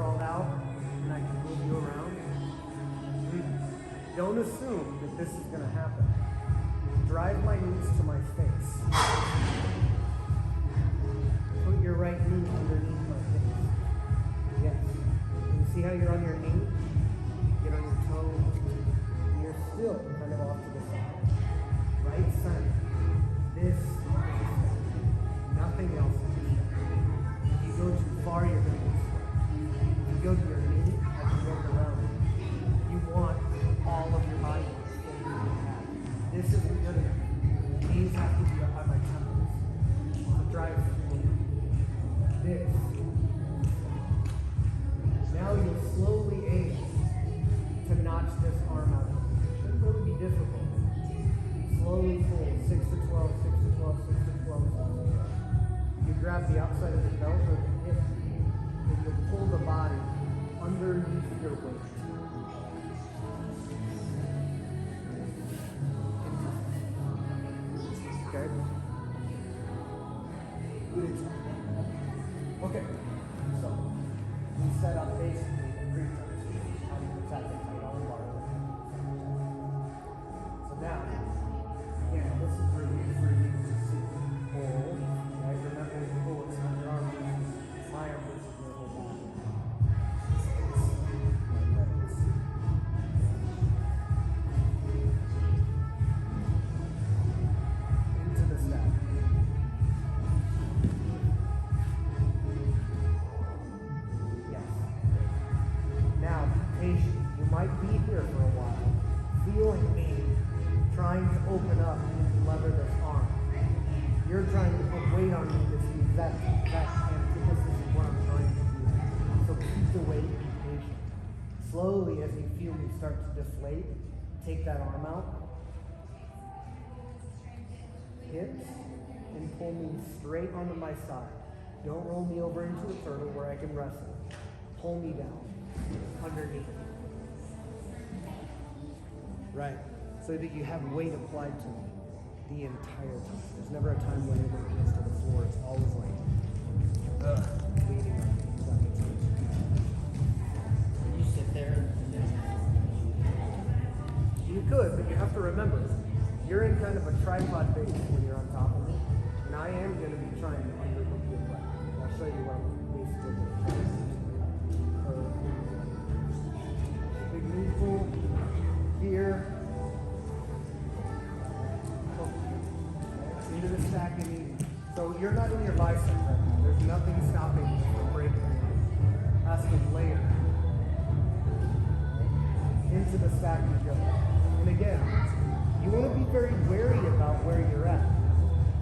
sprawled out and I can move you around. Don't assume that this is going to happen. Drive my knees to my face. Put your right knee underneath my face. Yes. You see how you're on your knee? Get on your toes. And you're still kind of off to the side. Right side. This is a step. Nothing else is a step. If you go too far, you're going to get stuck. If you go to your knee, I can work around it. You want all of your body to stay where you have. This isn't good enough. Knees have to be up by my temples. So drive this. Now you'll slowly aim to notch this arm out. It shouldn't really be difficult. Slowly pull 6 to 12, 6 to 12, 6 to 12. You grab the outside of the belt or the hip, and you'll pull the body underneath your weight. Okay? Okay, so we set up basically the pre-turns. How do you attack the tight arm bar? So now, again, this is for you to see. Pull. Right? Remember when you pull, it's not your arm versus my arm versus your whole body. Into the stack. Yes. Now, be patient. You might be here for a while, feeling me trying to open up and lever this arm. You're trying to put weight on me to see that antithesis is what I'm trying to do. So keep the weight and be patient. Slowly, as you feel me start to deflate, take that arm out. Hips, and pull me straight onto my side. Don't roll me over into a turtle where I can wrestle. Pull me down, underneath. Right. So that you have weight applied to me the entire time. There's never a time when it gets to the floor. It's always like, leaning on me. Does that make sense? You sit there. You could, but you have to remember, you're in kind of a tripod base when you're on top of me, and I am going to be trying to underhook your butt. I'll show you what I'm basically going to do. Big knee pull here. Into the stack and easy. So you're not in your bicep right now. There's nothing stopping you from breaking it. That's the layer. Into the stack you go. And again, you want to be very wary about where you're at.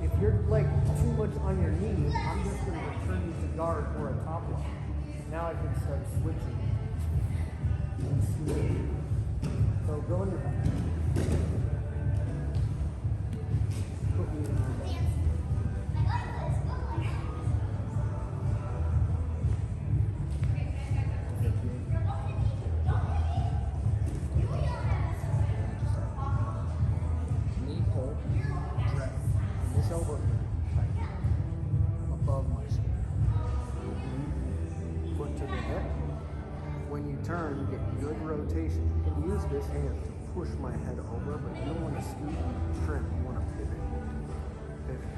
If you're like too much on your knee, I'm just going to return you to guard or a top lock. Now I can start switching. And switching. So go on your back. Put me in your back. Knee pull. This elbow tight. Above my shoulder. Foot to the hip. When you turn, get good rotation. You can use this hand to push my head over, but you don't want to scoot and trim. You want to pivot. Pivot.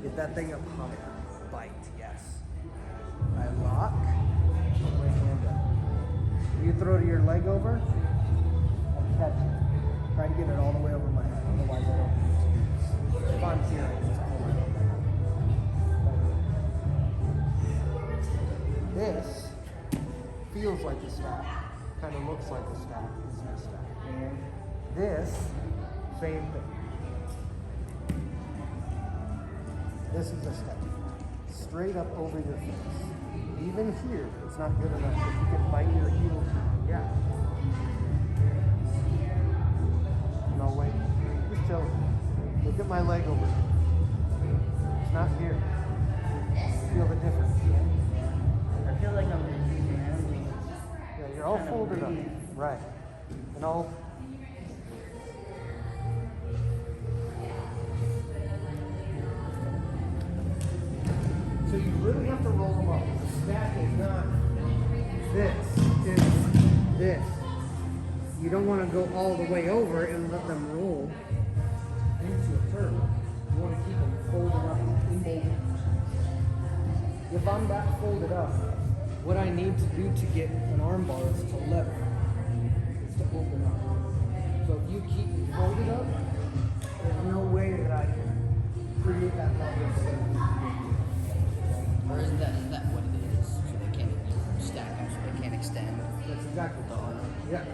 Get that thing up higher. Bite, yes. I lock. Put my hand up. You throw your leg over, I'll catch it. Try to get it all the way over my head, otherwise I don't need to. If I'm here, I just pull it over. This feels like a stack, kind of looks like a stack, isn't a stack. And this, same thing. This is a step. Straight up over your face. Even here, it's not good enough. If you can bite your heel, yeah. No, wait. Just chill. Look at my leg over here. It's not here. Feel the difference. I feel like I'm Yeah, you're all folded up. Right. And all. So you really have to roll them up. The stack is not this. It's this. You don't want to go all the way over and let them roll into a turtle. You want to keep them folded up in molded. If I'm that folded up, what I need to do to get an arm bar is to lever. Is to open up. So if you keep me folded up, there's no way that I can create that level of stability. Or is that what it is? So they can't stack them, so they can't extend. That's exactly the arm. Yeah.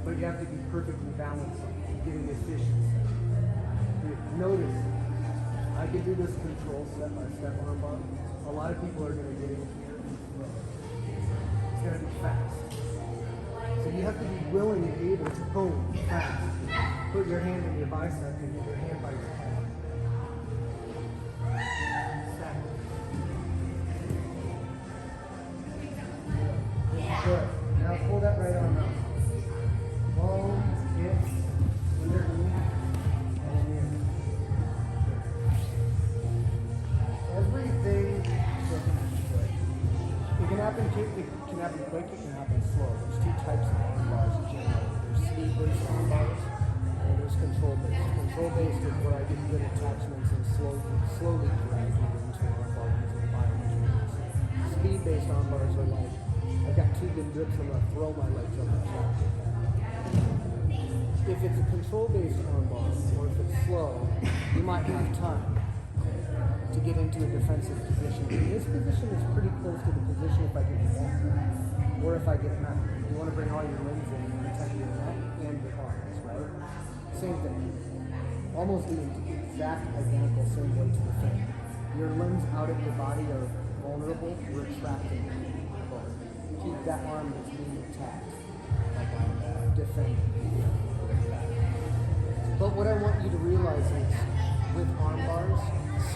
But you have to be perfectly balanced, getting efficiency. Notice, I can do this control step by step arm bar. A lot of people are going to get in here and slow. It's going to be fast. So you have to be willing and able to boom, fast. Put your hand in your bicep and get your hand by your head. Stack. Good. Now pull that right arm out. Boom, hips, underneath, and in. Everything it can happen quick, it can happen quick, it can happen slow. There's two types of arm bars generally. There's speed-based arm bars and there's control-based. Control-based is where I get good attachments and slowly drag you into an arm bar using biomechanics. Speed-based arm bars are like, I got two good grips, I'm going to throw my legs up and try. If it's a control-based arm bar, or if it's slow, you might have time to get into a defensive position. And this position is pretty close to the position if I get back, or if I get mad. You want to bring all your limbs in and protect your neck and your arms, right? Same thing. Almost the exact identical same way to defend. Your limbs out of your body are vulnerable, retracting. Keep that arm that's being attacked, like I'm defending. But what I want you to realize is, with arm bars,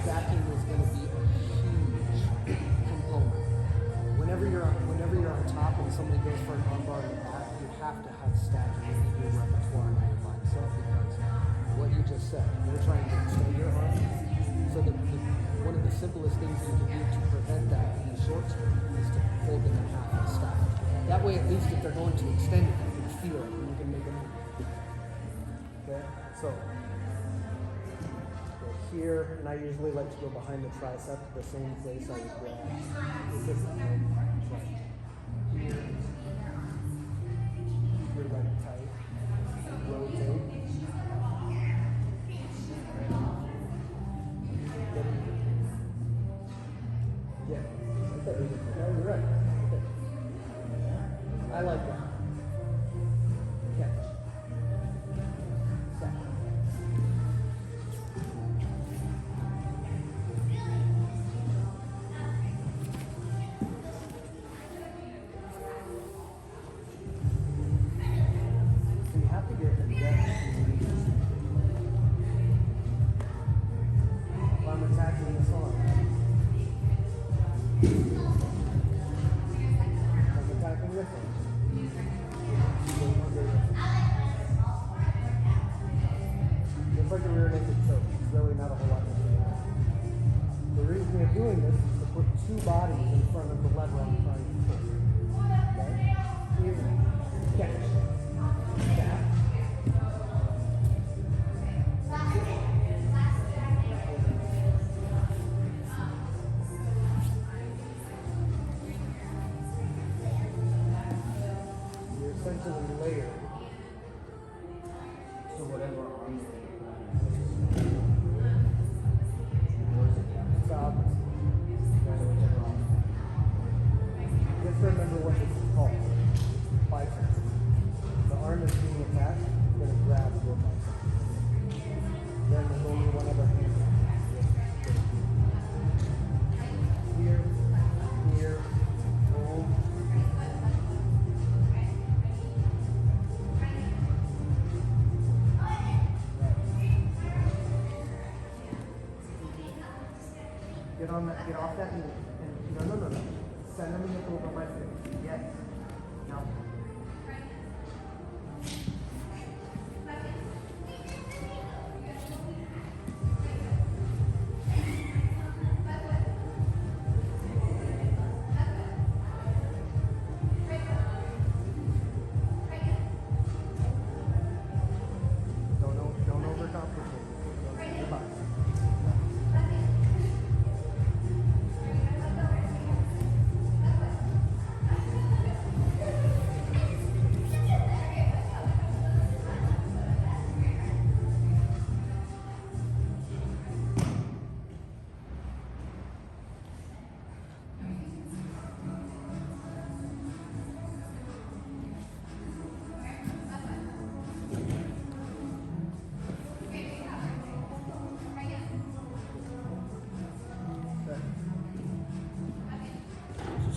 stacking is going to be a huge component. Whenever you're on top and somebody goes for an arm bar in the back, you have to have stacking in your repertoire in your mindset, because what you just said, you're trying to extend your arm. So one of the simplest things you can do to prevent that in the short term is to fold them in half and stack. That way, at least if they're going to extend it, you can feel it and you can make a move. Okay, so go here, and I usually like to go behind the tricep, the same place I would grab. Right here, your leg tight, rotate. Yeah, okay. No, you're right. Okay. I like that. Catch. Stop. So you have to get the depth. If I'm attacking this arm, I'm attacking this one. Just like a rear naked choke, it's really not a whole lot to do. The reason of doing this is to put two bodies in front of the lever I'm trying to pull. Okay? Here, catch. Back. You're essentially layered to whatever arm you're in. It's opposite. Just remember what this is called. Biceps. The arm that's being attacked is going to grab your bicep. Then there's only one other hand. Here, here, boom. Get off that knee. And no. Send them over my face. Yes. Now.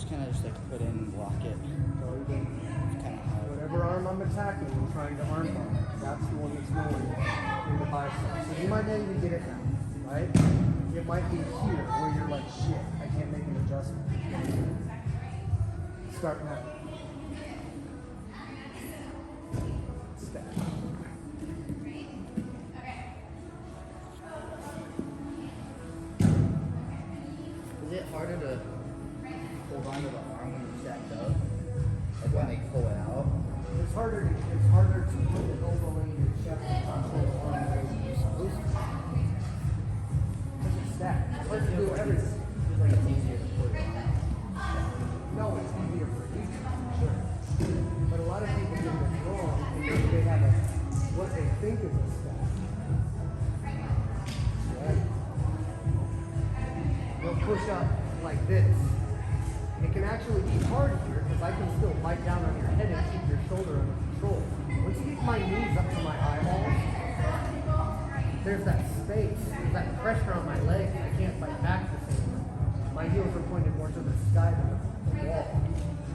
just kind of just like put in and block it. So even It's kind of hard. whatever arm I'm attacking, I'm trying to arm bar. That's the one that's going in the bicep. So you might not even get it now, right? It might be here where you're like, shit, I can't make an adjustment. Start now. Stack. Is it harder to hold on to the arm when you're stacked up? Like when they pull it out? It's harder to put an elbow in your chest and pull the arm the way you're supposed to. Because it's stacked. It's hard to do everything. Feels like it's easier to pull it on. No, it's easier for you, sure. But a lot of people get this wrong and they have what they think is a stack. Right? They'll push up like this. It can actually be hard here because I can still bite down on your head and keep your shoulder under control. Once you get my knees up to my eyeballs, there's that space, there's that pressure on my leg. I can't fight back the same way. My heels are pointed more to the sky than the wall.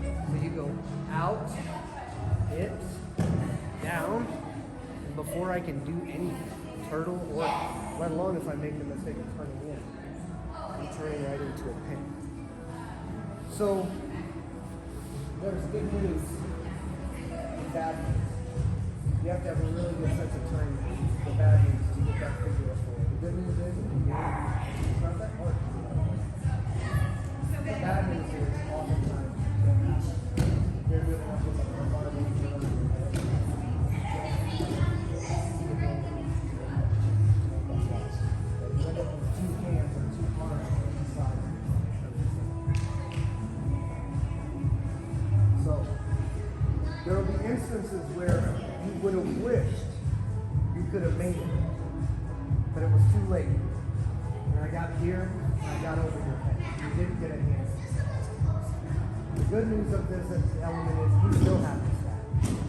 So you go out, hips, down, and before I can do anything, turtle, or let alone if I make the mistake of turning in, I'm turning right into a pin. So there's good news and bad news. You have to have a really good sense of timing. The bad news is to get that figure up for you. The good news is it's not that hard. The bad news is oftentimes they're doing that with a barbell over your head. You end up with two hands or two arms on each side. So there will be instances where you would have wished you could have made it, but it was too late. And I got here, and I got over your head. You didn't get a hand. The good news of this element is you still have to stack.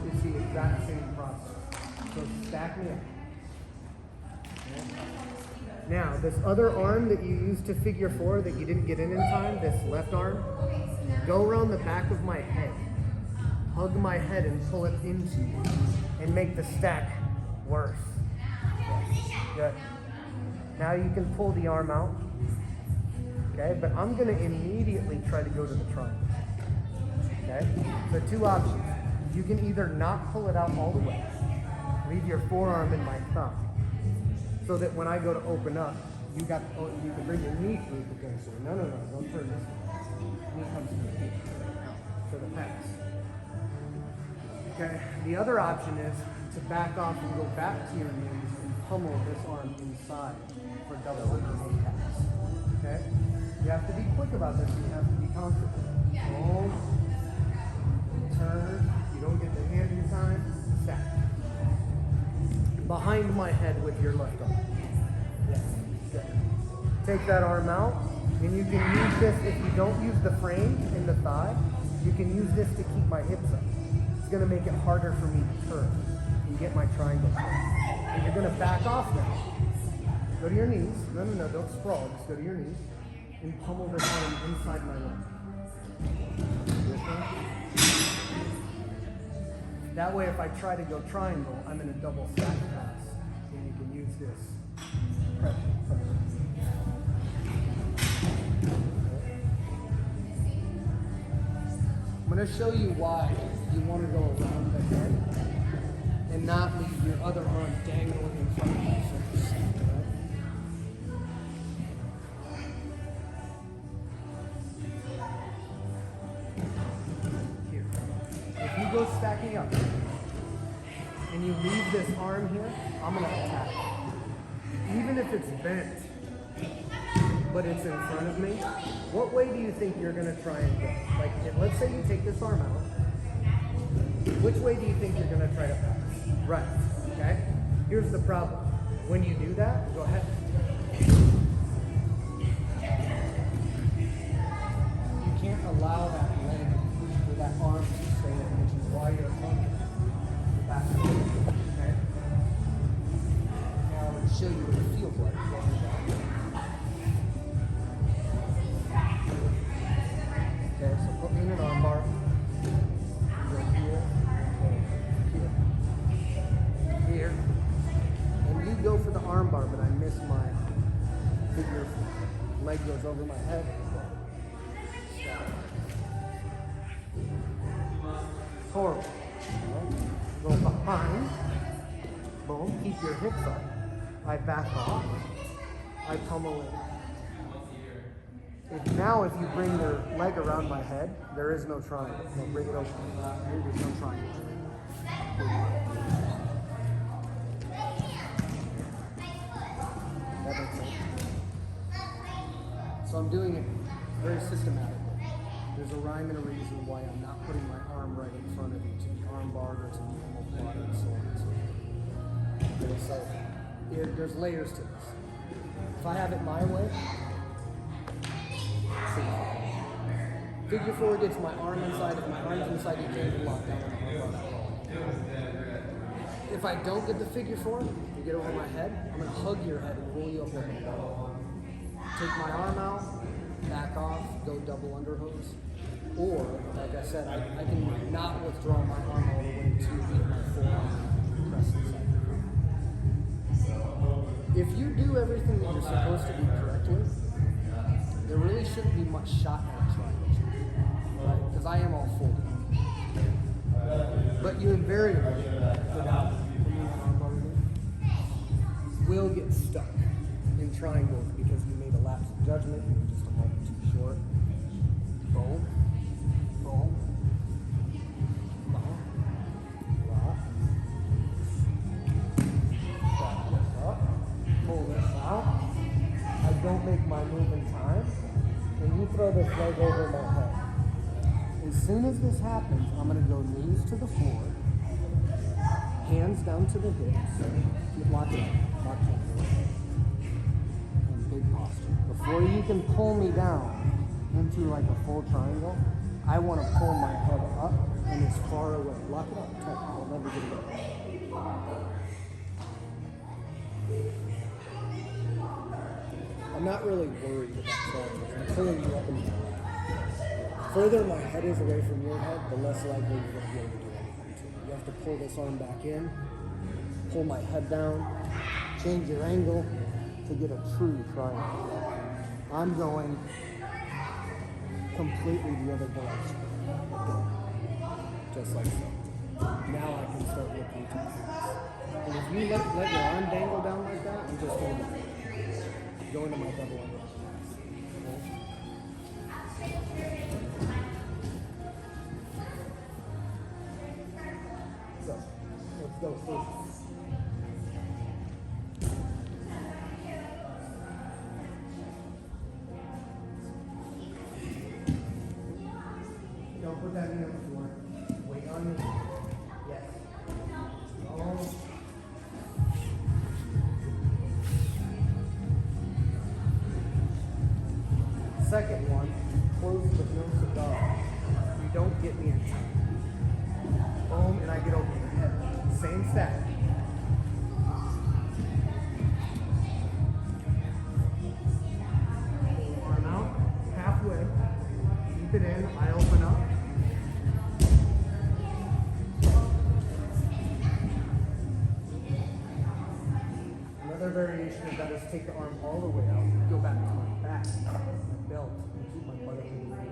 It's the exact same process. So stack me up. Now, this other arm that you used to figure four that you didn't get in time, this left arm, go around the back of my head. Hug my head and pull it into you and make the stack worse. Good. Now you can pull the arm out. Okay, but I'm going to immediately try to go to the triangle. Okay, so two options. You can either not pull it out all the way, leave your forearm in my thumb, so that when I go to open up, you can bring your knee through the pincer. No, don't turn this way. Knee comes through here, to the pass. Okay, the other option is to back off and go back to your knees and pummel this arm inside for double underneath pass. Okay? You have to be quick about this, you have to be comfortable. Hold, turn, you don't get the hand in time, stack. Behind my head with your left arm. Yes, good. Take that arm out, and you can use this, if you don't use the frame in the thigh, you can use this to keep my hips up. It's gonna make it harder for me to turn. You get my triangle turn. And you're gonna back off now. Go to your knees. No, don't sprawl. Just go to your knees and pummel this arm inside my leg. That way, if I try to go triangle, I'm in a double stack pass, and you can use this pressure. I'm going to show you why you want to go around the head and not leave your other arm dangling in front of you. Here. If you go stacking up and you leave this arm here, I'm going to attack. Even if it's bent, but it's in front of me, what way do you think you're going to try and go? Like, let's say you take this arm out. Which way do you think you're going to try to pass? Right, okay? Here's the problem. When you do that, go ahead. You can't allow that leg or that arm to stay in, which is why you're hugging the back of the leg, okay? Now I'm going to show you what it feels like. Okay, so over my head. Forward. Go behind. Boom. Keep your hips up. I back off. I pummel in. Now if you bring your leg around my head, there is no triangle. So bring it over. There's no triangle. That makes sense. So I'm doing it very systematically. There's a rhyme and a reason why I'm not putting my arm right in front of you to the arm bar or to the omoplata and so on and so forth. Okay, so there's layers to this. If I have it my way, figure four gets my arm inside. If my arm's inside, you can't even lock down on the arm bar. If I don't get the figure four, you get over my head, I'm going to hug your head and roll you up like a ball. Take my arm out, back off, go double underhooks. Or, like I said, I can not withdraw my arm all the way to beat my forearm, press inside. If you do everything that you're supposed to do correctly, there really shouldn't be much shot at a triangle, right? Because I am all folded. But you invariably, will get stuck in triangles because you made a lapse of judgment, you were just a moment too short. Boom. Boom. Boom. Lock. Back this up. Pull this out. I don't make my move in time. And you throw this leg over my head. As soon as this happens, I'm going to go knees to the floor, hands down to the hips. Keep locking. And big posture. Before you can pull me down into like a full triangle, I want to pull my head up and as far away. Lock it up tight. I'll never get it away. I'm not really worried about triangles. I'm pulling you up and down. The further my head is away from your head, the less likely you're going to be able to do anything to it. You have to pull this arm back in, pull my head down, change your angle to get a true triangle. I'm going completely the other direction. Okay. Just like so. Now I can start looking to the face. And if you let your arm dangle down like that, I'm just going to go into my double underhook. So, let's go first. Don't put that knee on the floor. Weight on your knee. Yes. Oh. Second one, close but no cigar. You don't get me in time. Boom, and I get over your head. Same stack. Arm out, halfway. Keep it in, I open up. Another variation of that is take the arm all the way out, go back to my back, my belt, and keep my butt up in the air.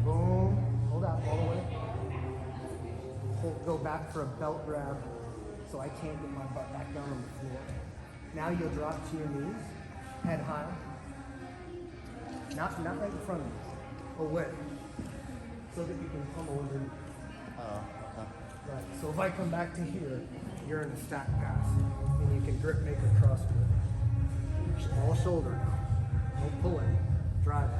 Boom, hold out all the way. Go back for a belt grab so I can't get my butt back down on the floor. Now you'll drop to your knees, head high. Not right in front of you, away. So that you can pummel underneath. Oh, okay. Right, so if I come back to here, you're in a stack pass. And you can grip, make a cross grip. All shoulder now. Don't pull it, drive it.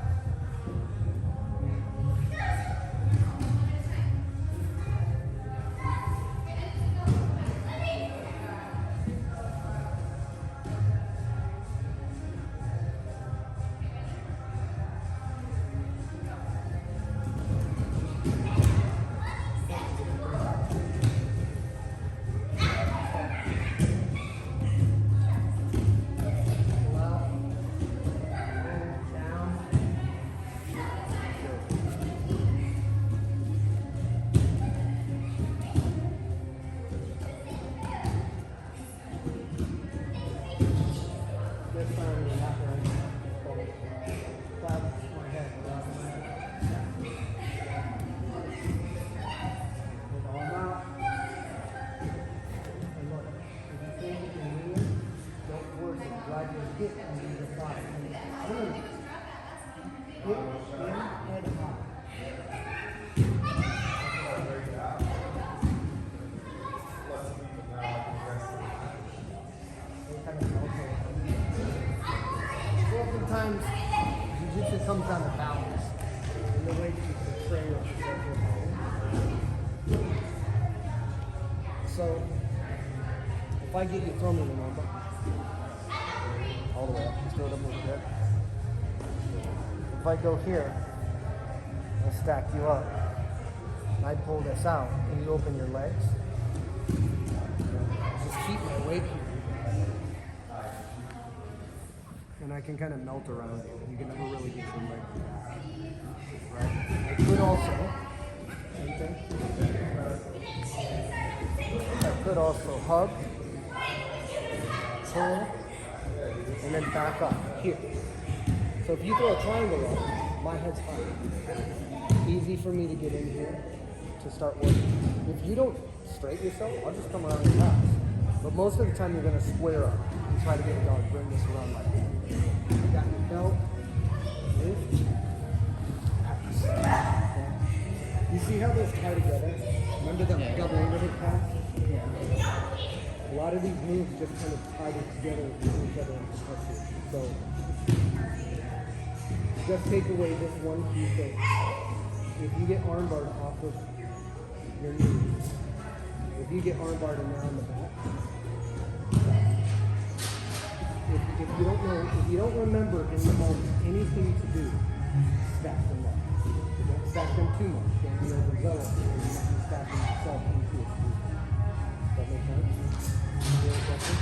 Down. comes down to balance and the way that you portray what you set your body. So, if I get you throw me the number, all the way up, just throw it up a little bit. If I go here, I'll stack you up, and I pull this out, and you open your legs, just keep my weight here. And I can kind of melt around you. You can never really get your leg. Right? I could also, same thing. I could also hug, pull, and then back up here. So if you throw a triangle up, my head's high. Easy for me to get in here to start working. If you don't straighten yourself, I'll just come around your house. But most of the time you're going to square up and try to get a dog, bring this around like that. You got your belt, lift, pass. Okay. You see how those tie together? Remember that double overhead pass? Yeah. A lot of these moves just kind of tie together with each other and protect you. So just take away this one key thing. If you get armbarred off of your knees, if you get armbarred and now on the back, if you don't know, if you don't remember in the moment anything to do, stack them up. Don't stack them too much. Don't be overzealous. You're not stacking yourself into it. Does that make sense? Any other questions?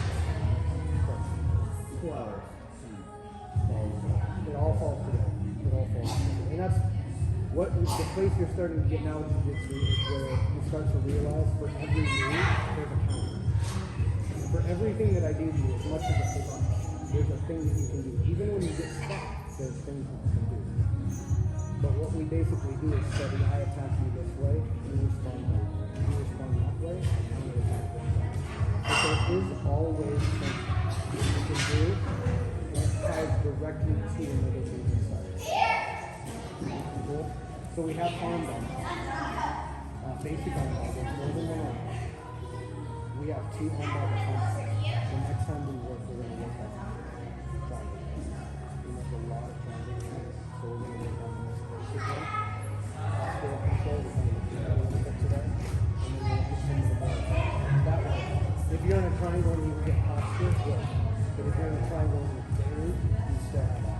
2 hours. It all falls together. It all falls together. And that's what the place you're starting to get now with Jiu-Jitsu is where you start to realize for every move, there's a counter. And for everything that I do to you, as much as it is, there's a thing that you can do. Even when you get stuck, there's things that you can do. But what we basically do is study, I attack you this way, you respond that way. You respond that way, I'm going to attack this way. But there is always something that you can do and it ties directly to another thing inside. Cool? So we have arm bars. Basic arm bars. There's more than one arm bar. We have 2 arm bars at home. The next time we work, we're going to work on triangle. We make a lot of triangle attacks, so we're going to work on this basic one. Hospital control, we're going to look up today. And then we'll get some of the bars. That way, if you're in a triangle and you get posture, good. But if you're in a triangle and you can't, you still have